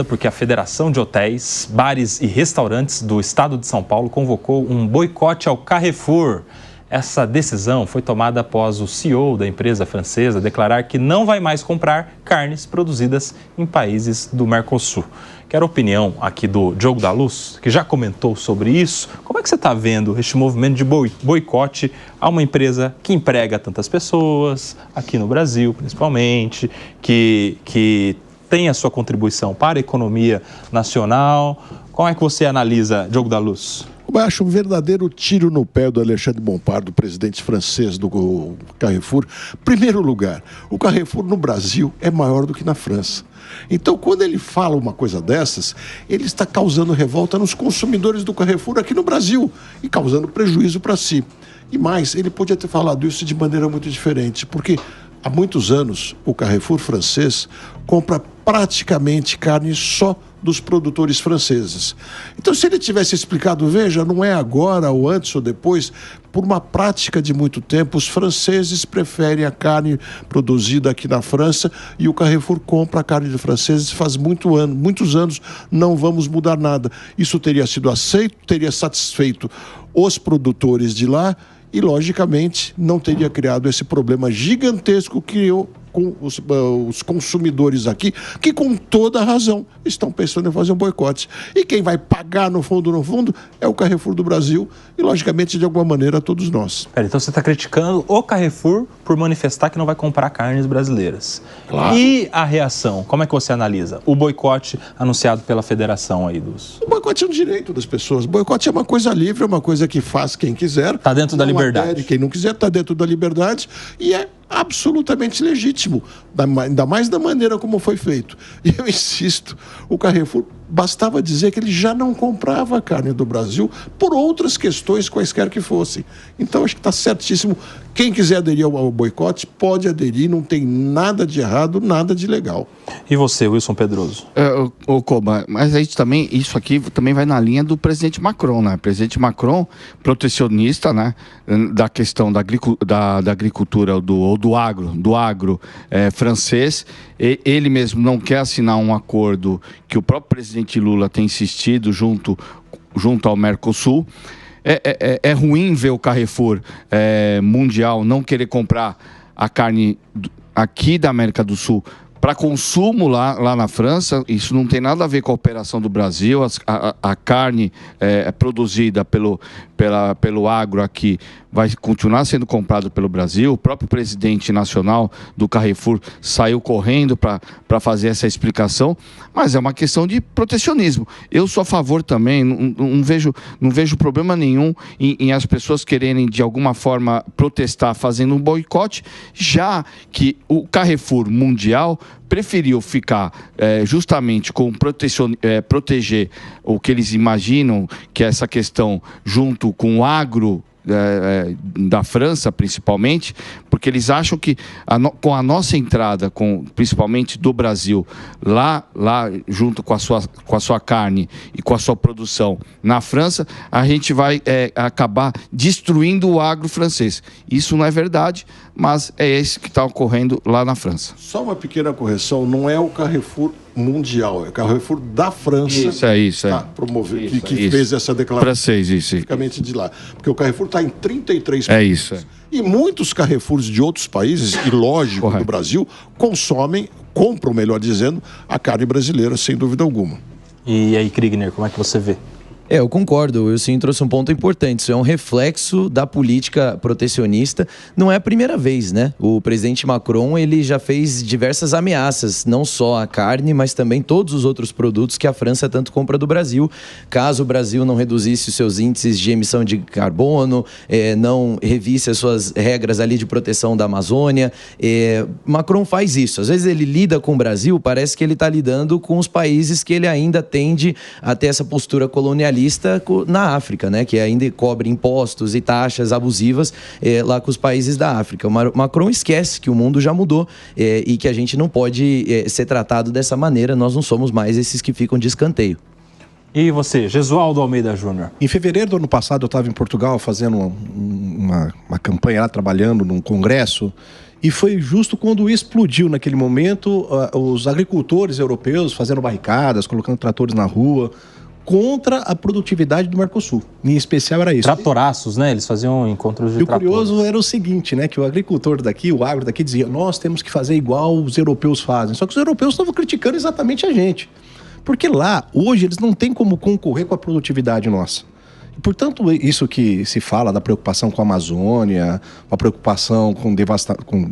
porque a Federação de Hotéis, Bares e Restaurantes do Estado de São Paulo convocou um boicote ao Carrefour. Essa decisão foi tomada após o CEO da empresa francesa declarar que não vai mais comprar carnes produzidas em países do Mercosul. Quero a opinião aqui do Diogo da Luz, que já comentou sobre isso. Como é que você está vendo este movimento de boicote a uma empresa que emprega tantas pessoas, aqui no Brasil principalmente, que tem a sua contribuição para a economia nacional? Como é que você analisa, Diogo da Luz? Eu acho um verdadeiro tiro no pé do Alexandre Bompard, presidente francês do Carrefour. Primeiro lugar, o Carrefour no Brasil é maior do que na França. Então, quando ele fala uma coisa dessas, ele está causando revolta nos consumidores do Carrefour aqui no Brasil e causando prejuízo para si. E mais, ele podia ter falado isso de maneira muito diferente, porque há muitos anos o Carrefour francês compra praticamente carne só dos produtores franceses. Então, se ele tivesse explicado, veja, não é agora ou antes ou depois, por uma prática de muito tempo, os franceses preferem a carne produzida aqui na França e o Carrefour compra a carne de franceses faz muitos anos, não vamos mudar nada. Isso teria sido aceito, teria satisfeito os produtores de lá e, logicamente, não teria criado esse problema gigantesco que criou com os consumidores aqui, que com toda razão estão pensando em fazer um boicote. E quem vai pagar no fundo, é o Carrefour do Brasil e, logicamente, de alguma maneira, todos nós. Então você está criticando o Carrefour por manifestar que não vai comprar carnes brasileiras. Claro. E a reação? Como é que você analisa o boicote anunciado pela federação aí dos... O boicote é um direito das pessoas. O boicote é uma coisa livre, é uma coisa que faz quem quiser. Está dentro da liberdade. Quem não quiser, está dentro da liberdade e é absolutamente legítimo, ainda mais da maneira como foi feito. E eu insisto, o Carrefour, bastava dizer que ele já não comprava a carne do Brasil por outras questões, quaisquer que fossem. Então, acho que está certíssimo. Quem quiser aderir ao boicote, pode aderir, não tem nada de errado, nada de legal. E você, Wilson Pedroso? Koba, mas a gente também, isso aqui também vai na linha do presidente Macron, né? O presidente Macron, protecionista, né? Da questão da agricultura do agro francês. Ele mesmo não quer assinar um acordo que o próprio presidente Lula tem insistido junto ao Mercosul. É ruim ver o Carrefour mundial não querer comprar a carne aqui da América do Sul para consumo lá na França. Isso não tem nada a ver com a operação do Brasil. A carne produzida pelo agro aqui vai continuar sendo comprado pelo Brasil. O próprio presidente nacional do Carrefour saiu correndo para fazer essa explicação, mas é uma questão de protecionismo. Eu sou a favor também, não vejo problema nenhum em as pessoas quererem de alguma forma protestar fazendo um boicote, já que o Carrefour mundial preferiu ficar justamente com proteger o que eles imaginam que é essa questão junto com o agro da França, principalmente, porque eles acham que com a nossa entrada, principalmente do Brasil, lá junto com a sua carne e com a sua produção na França, a gente vai acabar destruindo o agro francês. Isso não é verdade, mas é isso que está ocorrendo lá na França. Só uma pequena correção, não é o Carrefour mundial, é o Carrefour da França isso, promovendo, que fez essa declaração francês, especificamente de lá. Porque o Carrefour está em 33 países. E muitos Carrefours de outros países, e lógico, correto, do Brasil, compram, melhor dizendo, a carne brasileira, sem dúvida alguma. E aí, Kriegner, como é que você vê? Eu concordo, o Wilson trouxe um ponto importante, isso é um reflexo da política protecionista, não é a primeira vez, né? O presidente Macron, ele já fez diversas ameaças, não só a carne, mas também todos os outros produtos que a França tanto compra do Brasil, caso o Brasil não reduzisse os seus índices de emissão de carbono, não revisse as suas regras ali de proteção da Amazônia. Macron faz isso, às vezes ele lida com o Brasil, parece que ele está lidando com os países que ele ainda tende a ter essa postura colonialista na África, né, que ainda cobre impostos e taxas abusivas lá com os países da África. O Macron esquece que o mundo já mudou e que a gente não pode ser tratado dessa maneira, nós não somos mais esses que ficam de escanteio. E você, Jesualdo Almeida Júnior? Em fevereiro do ano passado eu estava em Portugal fazendo uma campanha lá, trabalhando num congresso, E foi justo quando explodiu naquele momento os agricultores europeus fazendo barricadas, colocando tratores na rua, contra a produtividade do Mercosul. Em especial era isso. Tratoraços, né? Eles faziam encontros de tratores. E o curioso era o seguinte, né? Que o agricultor daqui, o agro daqui dizia, nós temos que fazer igual os europeus fazem. Só que os europeus estavam criticando exatamente a gente. Porque lá, hoje, eles não têm como concorrer com a produtividade nossa. Portanto, isso que se fala da preocupação com a Amazônia, a preocupação com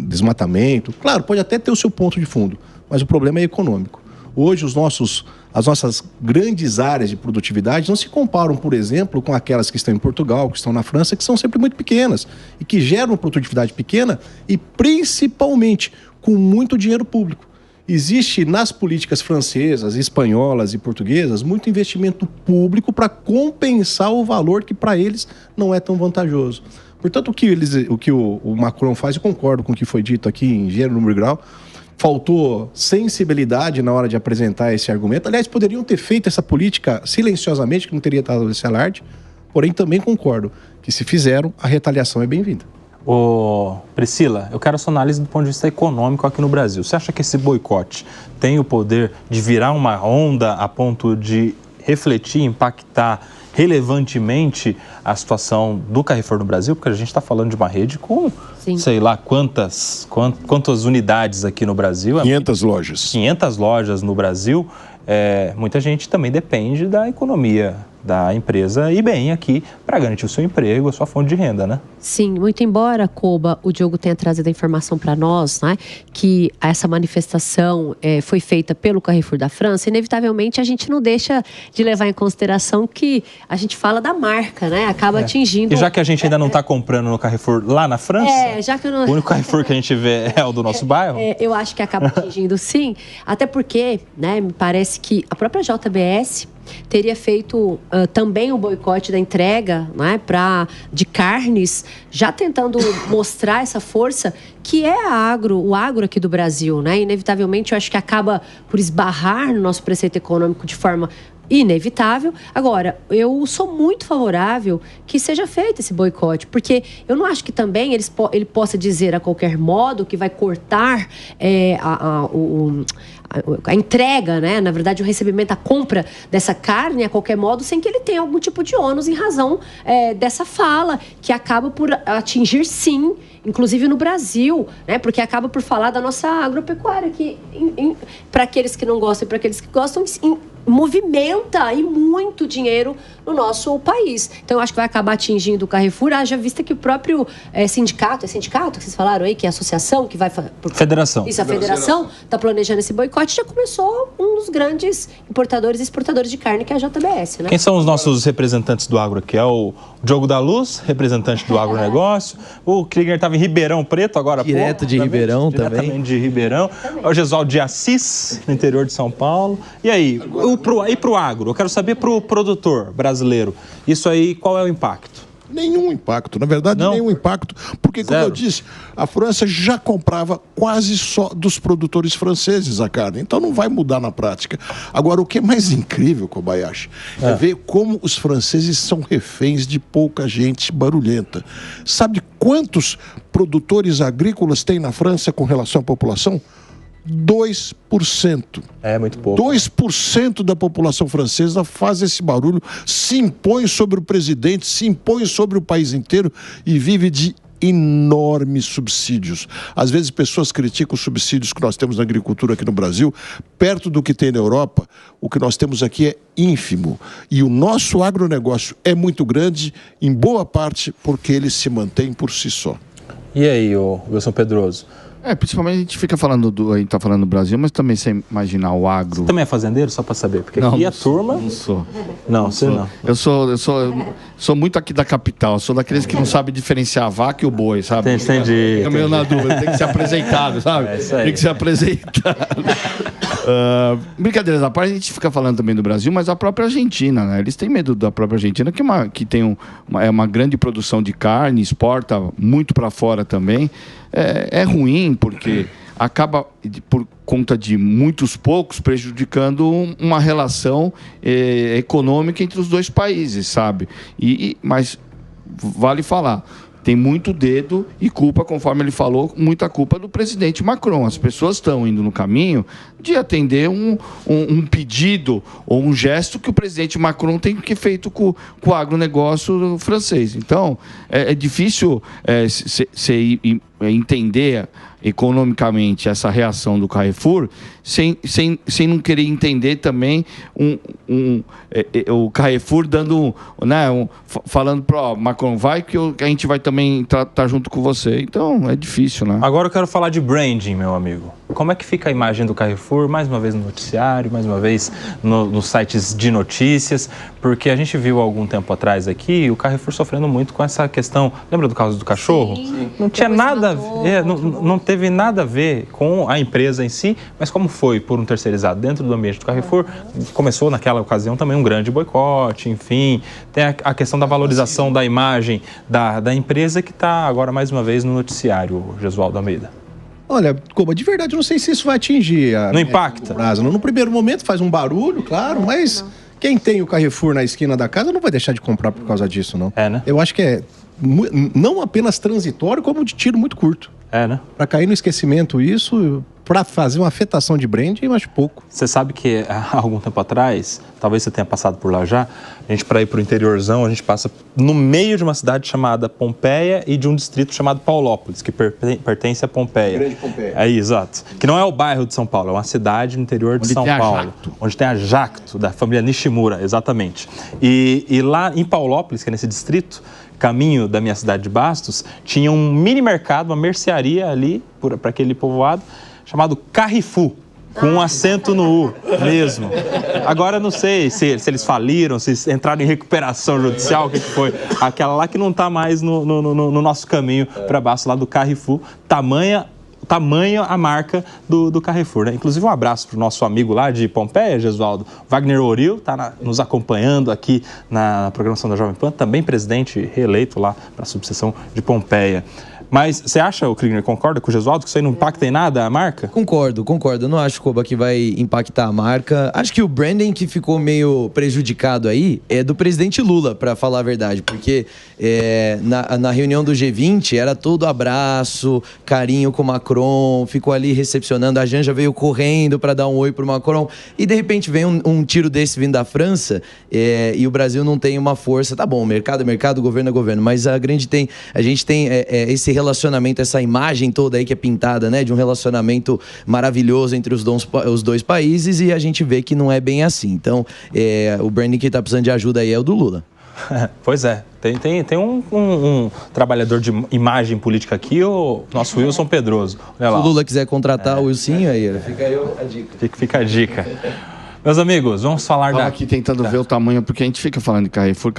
desmatamento, claro, pode até ter o seu ponto de fundo, mas o problema é econômico. Hoje, as nossas grandes áreas de produtividade não se comparam, por exemplo, com aquelas que estão em Portugal, que estão na França, que são sempre muito pequenas e que geram produtividade pequena e, principalmente, com muito dinheiro público. Existe nas políticas francesas, espanholas e portuguesas muito investimento público para compensar o valor que para eles não é tão vantajoso. Portanto, o que o Macron faz, eu concordo com o que foi dito aqui em gênero, número e grau, faltou sensibilidade na hora de apresentar esse argumento. Aliás, poderiam ter feito essa política silenciosamente, que não teria dado esse alarde, porém também concordo que se fizeram, a retaliação é bem-vinda. Priscila, eu quero a sua análise do ponto de vista econômico aqui no Brasil. Você acha que esse boicote tem o poder de virar uma onda a ponto de refletir, impactar relevantemente a situação do Carrefour no Brasil? Porque a gente está falando de uma rede com, sei lá, quantas unidades aqui no Brasil. 500 lojas. 500 lojas no Brasil. Muita gente também depende da economia da empresa e bem aqui para garantir o seu emprego, a sua fonte de renda, né? Sim, muito embora, Koba, o Diogo tenha trazido a informação para nós, né, que essa manifestação foi feita pelo Carrefour da França, inevitavelmente a gente não deixa de levar em consideração que a gente fala da marca, né? Acaba atingindo... E já que a gente ainda não está comprando no Carrefour lá na França, já que eu não... o único Carrefour que a gente vê é o do nosso bairro. Eu acho que acaba atingindo sim, até porque, né, me parece que a própria JBS teria feito também o boicote da entrega, né, de carnes, já tentando mostrar essa força que é o agro aqui do Brasil, né? Inevitavelmente, eu acho que acaba por esbarrar no nosso preceito econômico de forma inevitável. Agora, eu sou muito favorável que seja feito esse boicote, porque eu não acho que também ele possa dizer a qualquer modo que vai cortar a entrega, né? Na verdade, o recebimento, a compra dessa carne a qualquer modo, sem que ele tenha algum tipo de ônus em razão dessa fala, que acaba por atingir, sim, inclusive no Brasil, né? Porque acaba por falar da nossa agropecuária, que para aqueles que não gostam e para aqueles que gostam, movimenta e muito dinheiro no nosso país. Então, eu acho que vai acabar atingindo o Carrefour, haja vista que o próprio sindicato que vocês falaram aí, que é a associação que vai... Federação. Isso, a federação está planejando esse boicote, já começou um dos grandes importadores e exportadores de carne, que é a JBS, né? Quem são os nossos representantes do agro aqui? É o Diogo da Luz, representante do agronegócio. O Krieger estava em Ribeirão Preto agora. Direto de Ribeirão também. Diretamente de Ribeirão. É o Gesualdo de Assis, no interior de São Paulo. E aí, pro agro, eu quero saber pro produtor brasileiro, isso aí, qual é o impacto? Nenhum impacto, na verdade, nenhum impacto, porque, como eu disse, a França já comprava quase só dos produtores franceses a carne, então não vai mudar na prática. Agora, o que é mais incrível, Kobayashi, é ver como os franceses são reféns de pouca gente barulhenta. Sabe quantos produtores agrícolas tem na França com relação à população? 2%. É muito pouco. 2% da população francesa faz esse barulho, se impõe sobre o presidente, se impõe sobre o país inteiro e vive de enormes subsídios. Às vezes pessoas criticam os subsídios que nós temos na agricultura aqui no Brasil, perto do que tem na Europa, o que nós temos aqui é ínfimo. E o nosso agronegócio é muito grande, em boa parte porque ele se mantém por si só. E aí, Wilson Pedroso? Principalmente a gente fica falando a gente tá falando do Brasil, mas também sem imaginar o agro. Você também é fazendeiro, só para saber? Porque não, aqui a turma... Não sou. Não, você não. Eu sou muito aqui da capital, sou daqueles que não sabem diferenciar a vaca e o boi, sabe? Entendi. Fica meio na dúvida, tem que ser apresentado, sabe? Isso aí. Tem que ser apresentado. Brincadeiras à parte, a gente fica falando também do Brasil, mas a própria Argentina, né? Eles têm medo da própria Argentina, que tem uma grande produção de carne, exporta muito para fora também. É ruim, porque acaba, por conta de muitos poucos, prejudicando uma relação econômica entre os dois países, sabe? Mas vale falar, tem muito dedo e culpa, conforme ele falou, muita culpa do presidente Macron. As pessoas estão indo no caminho de atender um pedido ou um gesto que o presidente Macron tem que feito com o agronegócio francês. Então, é difícil você entender economicamente essa reação do Carrefour sem não querer entender também o Carrefour dando, né, falando para Macron, vai que a gente vai também estar junto com você. Então, é difícil, né? Agora eu quero falar de branding, meu amigo. Como é que fica a imagem do Carrefour, mais uma vez no noticiário, mais uma vez nos sites de notícias? Porque a gente viu há algum tempo atrás aqui o Carrefour sofrendo muito com essa questão. Lembra do caso do cachorro? Sim. Não tinha nada a ver, não teve nada a ver com a empresa em si, mas como foi por um terceirizado dentro do ambiente do Carrefour, começou naquela ocasião também um grande boicote, enfim. Tem a questão da valorização da imagem da empresa que está agora mais uma vez no noticiário, Gesualdo Almeida. Olha, Koba, de verdade, eu não sei se isso vai atingir a... Não impacta? No primeiro momento faz um barulho, claro, mas quem tem o Carrefour na esquina da casa não vai deixar de comprar por causa disso, não. É, né? Eu acho que é não apenas transitório, como de tiro muito curto. É, né? Para cair no esquecimento isso, para fazer uma afetação de brand, eu acho pouco. Você sabe que há algum tempo atrás, talvez você tenha passado por lá já, a gente, para ir para o interiorzão, a gente passa no meio de uma cidade chamada Pompeia e de um distrito chamado Paulópolis, que pertence a Pompeia. Grande Pompeia. É, exato. Que não é o bairro de São Paulo, é uma cidade no interior de São Paulo. Onde tem a Jacto, da família Nishimura, exatamente. E lá em Paulópolis, que é nesse distrito, caminho da minha cidade de Bastos, tinha um mini mercado, uma mercearia ali, para aquele povoado, chamado Carrefour, com um acento no U mesmo. Agora, não sei se eles faliram, se entraram em recuperação judicial, o que foi. Aquela lá que não está mais no nosso caminho para Bastos, lá do Carrefour, tamanha a marca do Carrefour, né? Inclusive, um abraço para o nosso amigo lá de Pompeia, Gesualdo, Wagner Oril, está nos acompanhando aqui na programação da Jovem Pan, também presidente reeleito lá para a subseção de Pompeia. Mas você acha, o Kriegner, concorda com o Gesualdo, que isso aí não impacta em nada a marca? Concordo. Eu não acho, Koba, que vai impactar a marca. Acho que o branding que ficou meio prejudicado aí é do presidente Lula, para falar a verdade. Porque na reunião do G20 era todo abraço, carinho com o Macron, ficou ali recepcionando. A Janja veio correndo para dar um oi pro Macron. E de repente vem um tiro desse vindo da França e o Brasil não tem uma força. Tá bom, mercado é mercado, governo é governo. Mas a gente tem esse relacionamento, essa imagem toda aí que é pintada, né, de um relacionamento maravilhoso entre os dois países, e a gente vê que não é bem assim. Então, o branding que está precisando de ajuda aí é o do Lula. Pois é. Tem um trabalhador de imagem política aqui, o nosso Wilson Pedroso. Olha lá. Se o Lula quiser contratar o Wilson, aí fica aí a dica. Fica a dica. Meus amigos, vamos falar Estava aqui tentando ver o tamanho, porque a gente fica falando de Carrefour.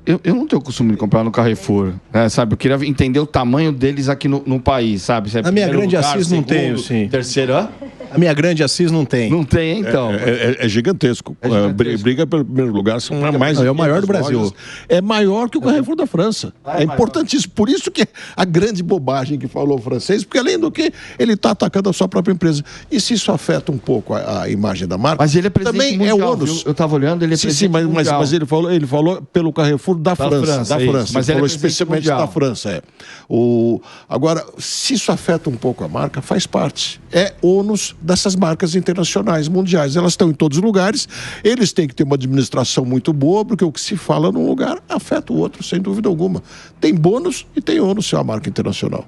Eu não tenho o costume de comprar no Carrefour, né, sabe? Eu queria entender o tamanho deles aqui no país, sabe? Na minha grande Assis não tenho, sim. Terceiro? A minha grande Assis não tem. Não tem, então. É gigantesco. Briga pelo primeiro lugar, são mais... É o maior do Brasil. Lojas. É maior que o Carrefour da França. É importantíssimo. Por isso que a grande bobagem que falou o francês, porque além do que, ele está atacando a sua própria empresa. E se isso afeta um pouco a imagem da marca... Mas ele é presidente também mundial, é ônus. Eu estava olhando, ele é presidente mundial. Mas ele falou pelo Carrefour da França. Mas ele falou é especialmente da França. Agora, se isso afeta um pouco a marca, faz parte. É ônus dessas marcas internacionais, mundiais. Elas estão em todos os lugares, eles têm que ter uma administração muito boa, porque o que se fala num lugar afeta o outro, sem dúvida alguma. Tem bônus e tem ônus se é uma marca internacional.